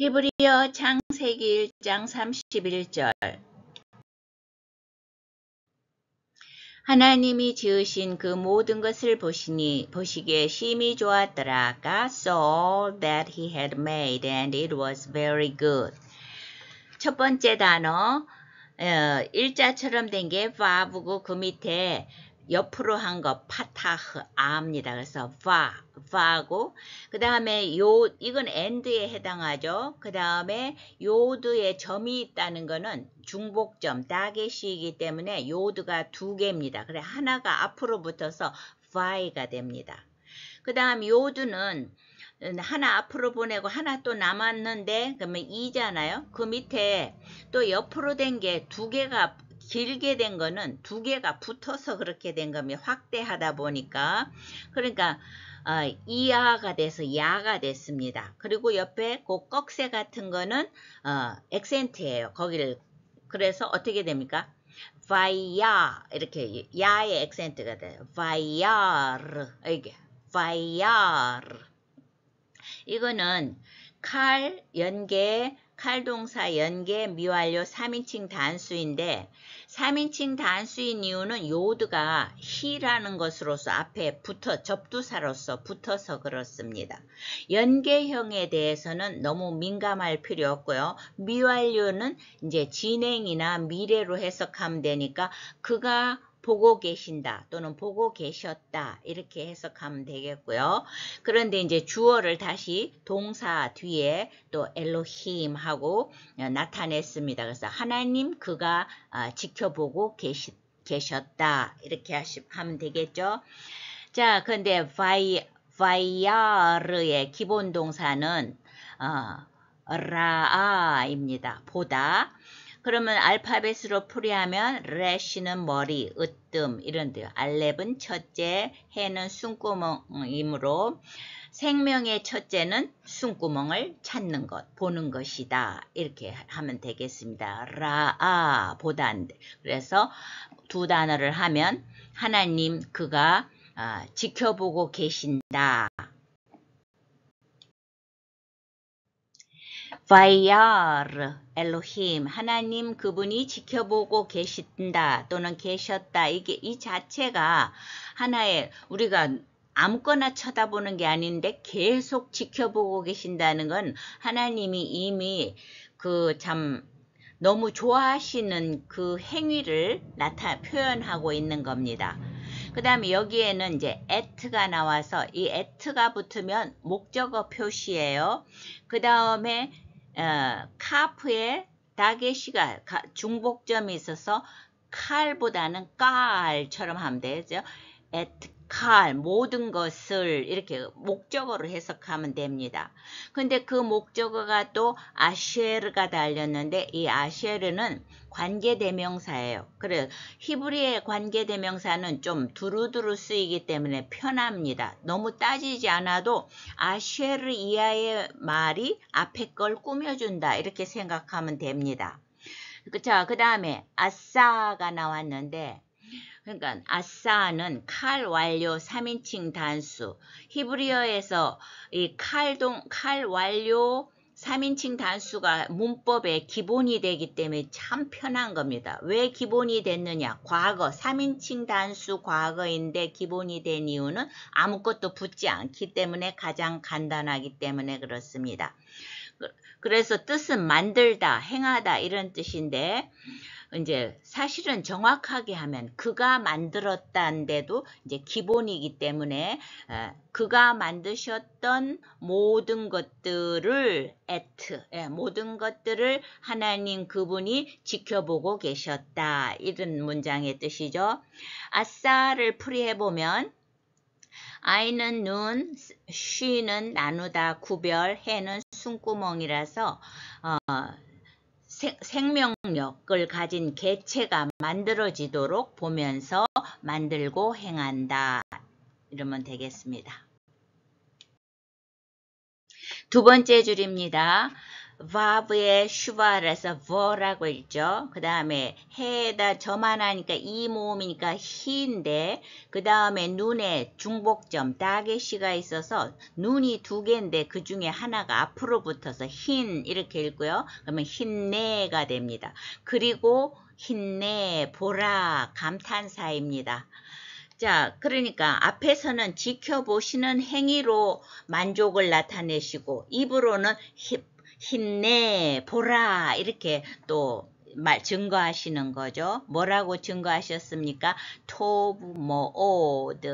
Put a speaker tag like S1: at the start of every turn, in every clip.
S1: 히브리어 창세기 1장 31절. 하나님이 지으신 그 모든 것을 보시기에 심히 좋았더라. God saw all that he had made and it was very good. 첫 번째 단어 일자처럼 된 게 vavu고 그 밑에 옆으로 한 거 파타흐 아입니다. 그래서 va고 그 다음에 이건 and에 해당하죠. 그 다음에 요드에 점이 있다는 거는 중복점 다겟이기 때문에 요드가 두 개입니다. 그래 하나가 앞으로 붙어서 vi가 됩니다. 그 다음 요드는 하나 앞으로 보내고 하나 또 남았는데 그러면 2잖아요. 그 밑에 또 옆으로 된 게 두 개가 길게 된 거는 두 개가 붙어서 그렇게 된 겁니다. 확대하다 보니까. 그러니까 이하가 돼서 야가 됐습니다. 그리고 옆에 그 꺽쇠 같은 거는 액센트예요. 거기를 그래서 어떻게 됩니까? 바이야 이렇게 야의 액센트가 돼요. 바이야르 이게 바이야르. 이거는 칼, 연계, 칼동사, 연계, 미완료 3인칭 단수인데 3인칭 단수인 이유는 요드가 히라는 것으로서 앞에 접두사로서 붙어서 그렇습니다. 연계형에 대해서는 너무 민감할 필요 없고요. 미완료는 이제 진행이나 미래로 해석하면 되니까 그가 보고 계신다 또는 보고 계셨다 이렇게 해석하면 되겠고요. 그런데 이제 주어를 다시 동사 뒤에 또 엘로힘 하고 나타냈습니다. 그래서 하나님 그가 지켜보고 계셨다 이렇게 하면 되겠죠. 자, 근데 바이야르의 기본 동사는 라아입니다. 보다. 그러면 알파벳으로 풀이하면 레시는 머리, 으뜸 이런 데요. 알렙은 첫째, 해는 숨구멍이므로 생명의 첫째는 숨구멍을 찾는 것, 보는 것이다. 이렇게 하면 되겠습니다. 라아, 보다인데. 그래서 두 단어를 하면 하나님 그가 지켜보고 계신다. 바이야르 엘로힘 하나님 그분이 지켜보고 계신다 또는 계셨다. 이게 이 자체가 하나의 우리가 아무거나 쳐다보는 게 아닌데 계속 지켜보고 계신다는 건 하나님이 이미 그 참 너무 좋아하시는 그 행위를 표현하고 있는 겁니다. 그 다음에 여기에는 이제 at가 나와서 이 at가 붙으면 목적어 표시예요. 그 다음에 카프에 다게시가 중복점이 있어서 칼보다는 깔처럼 하면 되죠. at 칼 모든 것을 이렇게 목적어로 해석하면 됩니다. 근데 그 목적어가 또 아쉐르가 달렸는데 이 아쉐르는 관계대명사예요. 그래 히브리의 관계대명사는 좀 두루두루 쓰이기 때문에 편합니다. 너무 따지지 않아도 아쉐르 이하의 말이 앞에 걸 꾸며준다 이렇게 생각하면 됩니다. 자, 그 다음에 아싸가 나왔는데 그러니까 아싸는 칼 완료 3인칭 단수. 히브리어에서 이 칼 완료 3인칭 단수가 문법의 기본이 되기 때문에 참 편한 겁니다. 왜 기본이 됐느냐? 과거 3인칭 단수 과거인데 기본이 된 이유는 아무것도 붙지 않기 때문에 가장 간단하기 때문에 그렇습니다. 그래서 뜻은 만들다, 행하다 이런 뜻인데 이제 사실은 정확하게 하면 그가 만들었다는데도 이제 기본이기 때문에 그가 만드셨던 모든 것들을 모든 것들을 하나님 그분이 지켜보고 계셨다 이런 문장의 뜻이죠. 아싸를 풀이해보면 아이는 눈, 쉬는 나누다 구별, 해는 숨구멍이라서 생명력을 가진 개체가 만들어지도록 보면서 만들고 행한다. 이러면 되겠습니다. 두 번째 줄입니다. verb의 슈바라서 ver라고 읽죠. 그 다음에 해에다 저만 하니까 이 모음이니까 he인데 그 다음에 눈에 중복점 다게시가 있어서 눈이 두 개인데 그 중에 하나가 앞으로 붙어서 흰 이렇게 읽고요. 그러면 힘내가 됩니다. 그리고 힘내 보라 감탄사입니다. 자, 그러니까 앞에서는 지켜보시는 행위로 만족을 나타내시고 입으로는 힘내 보라 이렇게 또 증거하시는 거죠. 뭐라고 증거하셨습니까? tove 뭐 old,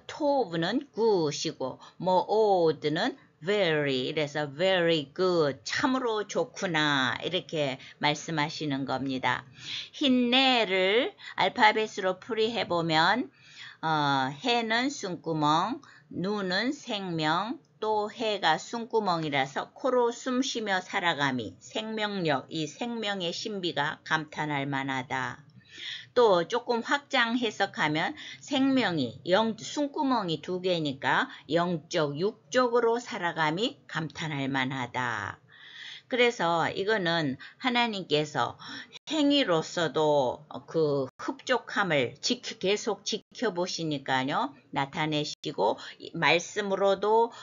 S1: tove는 good이고 뭐 old는 very, 이래서 very good, 참으로 좋구나 이렇게 말씀하시는 겁니다. 힘내를 알파벳으로 풀이해보면 해는 숨구멍, 누는 생명, 또 해가 숨구멍이라서 코로 숨쉬며 살아감이 생명력, 이 생명의 신비가 감탄할 만하다. 또 조금 확장 해석하면 생명이 숨구멍이 두 개니까 영적, 육적으로 살아감이 감탄할 만하다. 그래서 이거는 하나님께서 행위로서도 그 흡족함을 계속 지켜보시니까요. 나타내시고 말씀으로도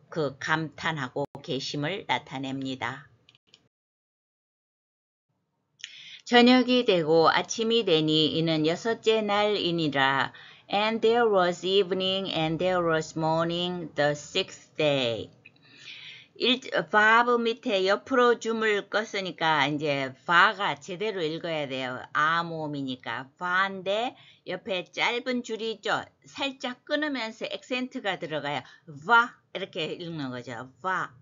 S1: 그 감탄하고 계심을 나타냅니다. 저녁이 되고 아침이 되니 이는 여섯째 날이니라. And there was evening and there was morning the sixth day. 바브 밑에 옆으로 줌을 껐으니까 이제 바가 제대로 읽어야 돼요. 아 모음이니까 바인데 옆에 짧은 줄이 있죠. 살짝 끊으면서 액센트가 들어가요. 바 이렇게 읽는 거죠. 바.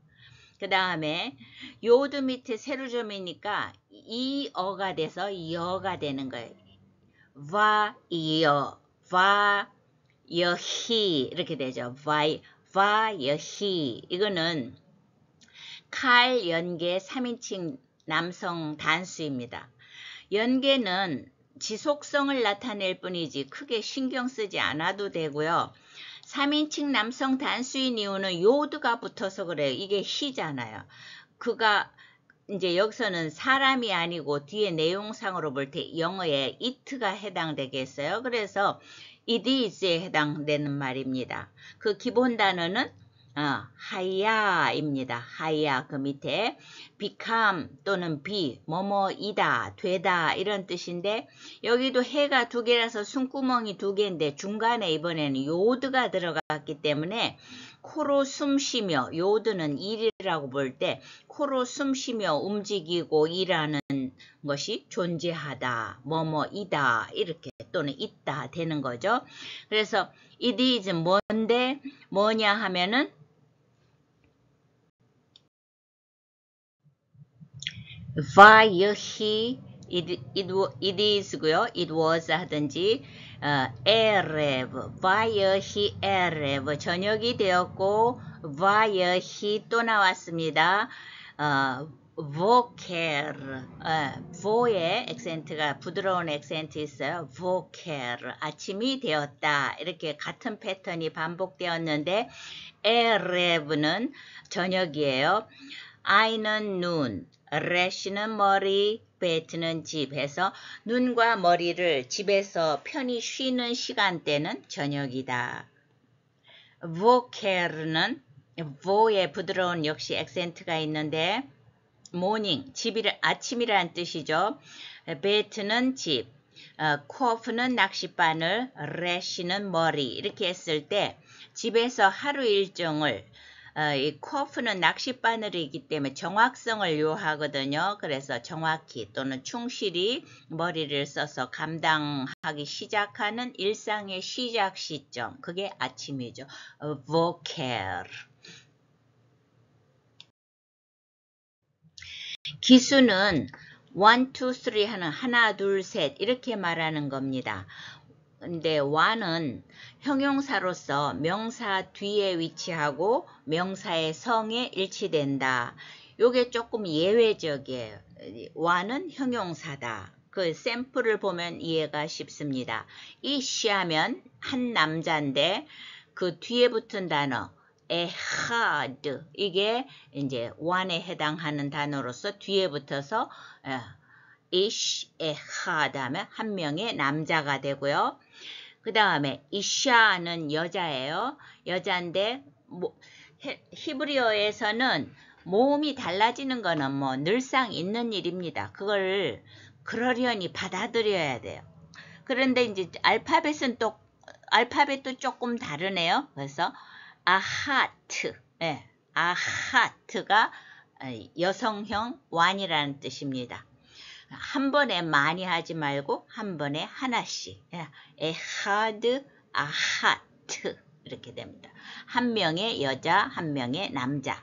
S1: 그 다음에 요드 밑에 세로점이니까 이 어가 돼서 여가 되는 거예요. 바 이여 바 여히 이렇게 되죠. 바 여히 이거는 칼, 연계, 3인칭 남성 단수입니다. 연계는 지속성을 나타낼 뿐이지 크게 신경 쓰지 않아도 되고요. 3인칭 남성 단수인 이유는 요드가 붙어서 그래요. 이게 히잖아요. 그가 이제 여기서는 사람이 아니고 뒤에 내용상으로 볼 때 영어에 it가 해당되겠어요. 그래서 it is에 해당되는 말입니다. 그 기본 단어는 하야입니다. 하야 그 밑에 become 또는 be 뭐뭐이다 되다 이런 뜻인데 여기도 해가 두 개라서 숨구멍이 두 개인데 중간에 이번에는 요드가 들어갔기 때문에 코로 숨쉬며 요드는 일이라고 볼 때 코로 숨쉬며 움직이고 일하는 것이 존재하다 뭐뭐이다 이렇게 또는 있다 되는 거죠. 그래서 it is 뭔데 뭐냐 하면은 vayahi it is고요. it was 하든지 erev vayahi erev 저녁이 되었고 vayahi 또 나왔습니다. voker vo의 액센트가 부드러운 액센트 있어요. voker 아침이 되었다 이렇게 같은 패턴이 반복되었는데 erev는 저녁이에요. I는 눈, 레시는 머리, 베트는 집 해서 눈과 머리를 집에서 편히 쉬는 시간대는 저녁이다. voker는 vo의 부드러운 역시 액센트가 있는데 morning, 아침이라는 뜻이죠. 베트는 집, 코프는 낚싯바늘, 레시는 머리 이렇게 했을 때 집에서 하루 일정을 이 코프는 낚싯바늘이기 때문에 정확성을 요하거든요. 그래서 정확히 또는 충실히 머리를 써서 감당하기 시작하는 일상의 시작 시점. 그게 아침이죠. voker. 기수는 1, 2, 3 하는 하나, 둘, 셋 이렇게 말하는 겁니다. 근데 one은 형용사로서 명사 뒤에 위치하고 명사의 성에 일치된다. 요게 조금 예외적이에요. one은 형용사다. 그 샘플을 보면 이해가 쉽습니다. 이시하면 한 남자인데 그 뒤에 붙은 단어 ehad 이게 이제 one에 해당하는 단어로서 뒤에 붙어서 ish ehad 하면 한 명의 남자가 되고요. 그 다음에 isha는 여자예요. 여자인데 히브리어에서는 모음이 달라지는 거는 뭐 늘상 있는 일입니다. 그걸 그러려니 받아들여야 돼요. 그런데 이제 알파벳도 조금 다르네요. 그래서 아하트, 예, 아하트가 여성형 one이라는 뜻입니다. 한 번에 많이 하지 말고 한 번에 하나씩. 에하드, 아하트 이렇게 됩니다. 한 명의 여자, 한 명의 남자.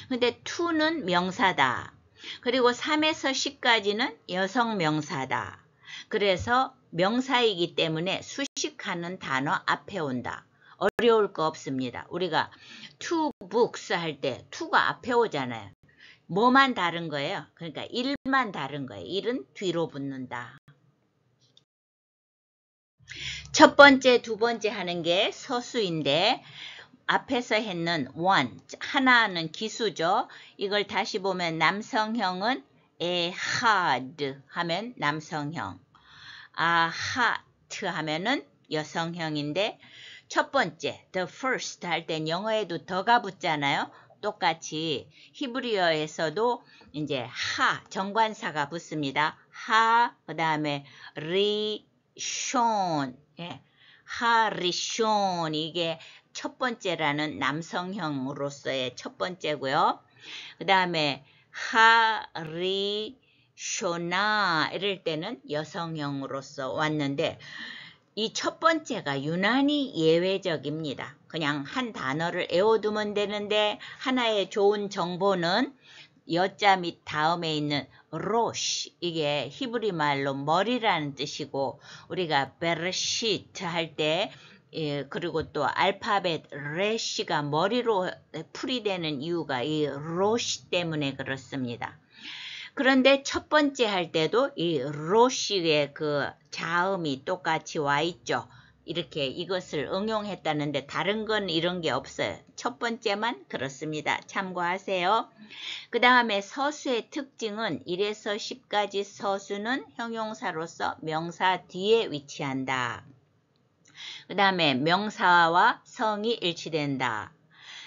S1: 근데 to는 명사다. 그리고 3에서 10까지는 여성 명사다. 그래서 명사이기 때문에 수식하는 단어 앞에 온다. 어려울 거 없습니다. 우리가 two books 할 때 to가 앞에 오잖아요. 뭐만 다른 거예요? 그러니까 일만 다른 거예요. 일은 뒤로 붙는다. 첫 번째, 두 번째 하는 게 서수인데 앞에서 했는 one, 하나는 기수죠. 이걸 다시 보면 남성형은 ehad 하면 남성형, ahat 하면은 여성형인데 첫 번째, the first 할 땐 영어에도 더가 붙잖아요. 똑같이 히브리어에서도 이제 하 정관사가 붙습니다. 하 그 다음에 리숀, 예, 하리숀 이게 첫 번째라는 남성형으로서의 첫 번째고요. 그 다음에 하리쇼나 이럴 때는 여성형으로서 왔는데 이 첫 번째가 유난히 예외적입니다. 그냥 한 단어를 외워두면 되는데 하나의 좋은 정보는 여자 밑 다음에 있는 로시 이게 히브리 말로 머리라는 뜻이고 우리가 베르시트 할 때 그리고 또 알파벳 레시가 머리로 풀이되는 이유가 이 로시 때문에 그렇습니다. 그런데 첫 번째 할 때도 이 로시의 그 자음이 똑같이 와 있죠. 이렇게 이것을 응용했다는데 다른 건 이런 게 없어요. 첫 번째만 그렇습니다. 참고하세요. 그 다음에 서수의 특징은 1에서 10까지 서수는 형용사로서 명사 뒤에 위치한다. 그 다음에 명사와 성이 일치된다.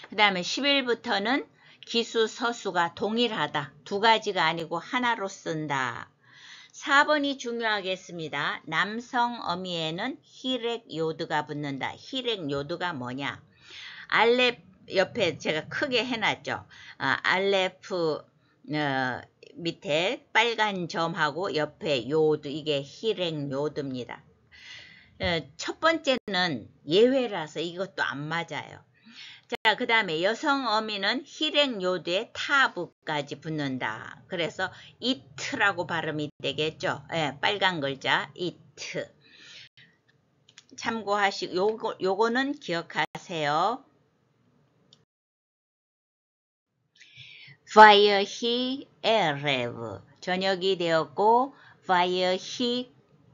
S1: 그 다음에 11부터는 기수, 서수가 동일하다. 두 가지가 아니고 하나로 쓴다. 4번이 중요하겠습니다. 남성 어미에는 히렉 요드가 붙는다. 히렉 요드가 뭐냐? 알렙 옆에 제가 크게 해놨죠. 알렙 밑에 빨간 점하고 옆에 요드 이게 히렉 요드입니다. 첫 번째는 예외라서 이것도 안 맞아요. 자, 그 다음에 여성 어미는 히렉 요드에 타브까지 붙는다. 그래서 it라고 발음이 되겠죠. 예, 빨간 글자 it. 참고하시고 요거는 기억하세요. vayehi erev 저녁이 되었고 vayehi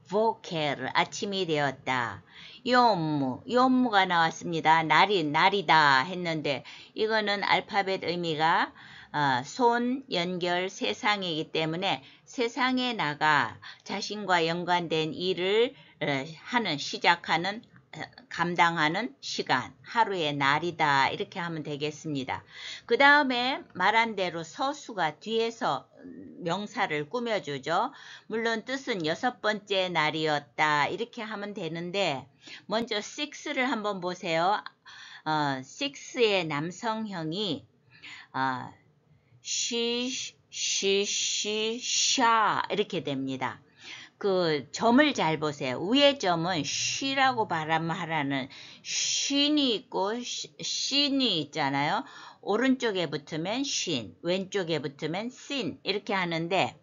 S1: boker 아침이 되었다. 요무가 나왔습니다. 날이다 했는데 이거는 알파벳 의미가 손, 연결, 세상이기 때문에 세상에 나가 자신과 연관된 일을 시작하는 감당하는 시간, 하루의 날이다 이렇게 하면 되겠습니다. 그 다음에 말한 대로 서수가 뒤에서 명사를 꾸며주죠. 물론 뜻은 여섯 번째 날이었다 이렇게 하면 되는데 먼저 6를 한번 보세요. 6의 남성형이 she, 샤 이렇게 됩니다. 그 점을 잘 보세요. 위의 점은 she라고 발음하라는 shin이 있고 shin이 있잖아요. 오른쪽에 붙으면 shin, 왼쪽에 붙으면 sin 이렇게 하는데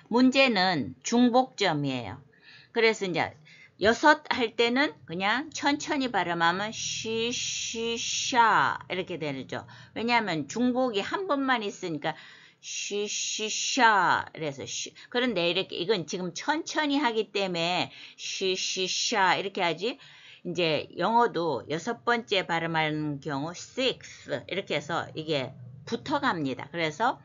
S1: 문제는 중복점이에요. 그래서 이제 여섯 할 때는 그냥 천천히 발음하면 샤 이렇게 되죠. 왜냐하면 중복이 한 번만 있으니까 샤 그래서 그런데 이렇게 이건 지금 천천히 하기 때문에 샤 이렇게 하지 이제 영어도 6번째 발음하는 경우 six 이렇게 해서 이게 붙어갑니다. 그래서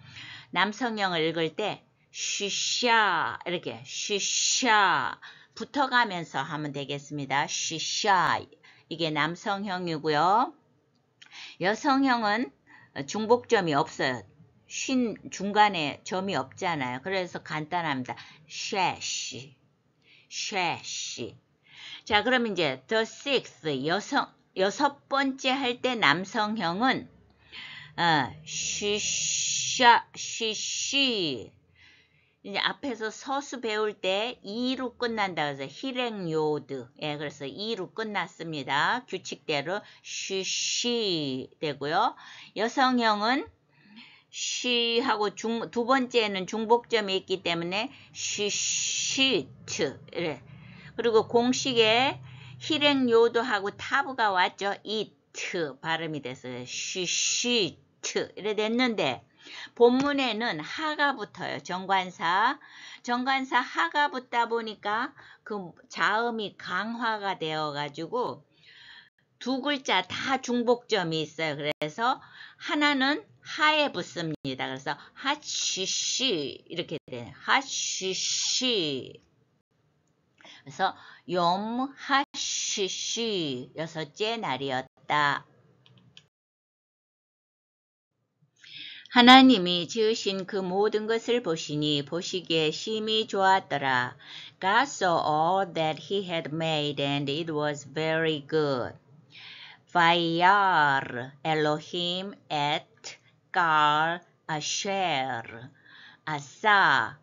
S1: 남성형을 읽을 때 쉬샤 이렇게 쉬샤 붙어가면서 하면 되겠습니다. 쉬샤 이게 남성형이고요. 여성형은 중복점이 없어요. 쉰 중간에 점이 없잖아요. 그래서 간단합니다. 쉐시 쉐시. 자, 그럼 이제 the sixth 여섯 번째 할 때 남성형은 쉬쉬 이제 앞에서 서수 배울 때 2로 끝난다. 그래서 히랭요드. 예, 그래서 2로 끝났습니다. 규칙대로 쉬쉬 되고요. 여성형은 쉬하고 두 번째는 중복점이 있기 때문에 쉬시트. 이래. 그리고 공식에 히랭요드하고 타브가 왔죠. 이트 발음이 됐어요. 쉬시트 이래 됐는데 본문에는 하가 붙어요. 정관사 하가 붙다 보니까 그 자음이 강화가 되어 가지고 두 글자 다 중복점이 있어요. 그래서 하나는 하에 붙습니다. 그래서 하쉬쉬 이렇게 돼요. 하쉬쉬. 그래서 욤 하쉬쉬 여섯째 날이었다. 하나님이 지으신 그 모든 것을 보시니 보시기에 심히 좋았더라. God saw all that he had made and it was very good. Vayar Elohim et Gal Asher Asa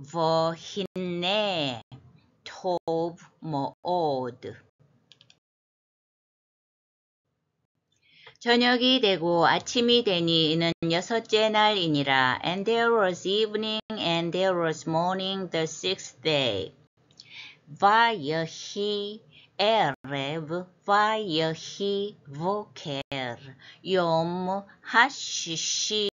S1: Vohine Tov Mood. 저녁이 되고 아침이 되니 이는 여섯째 날이니라. And there was evening and there was morning the sixth day. Vayehi erev vayehi voker. Yom hashishi.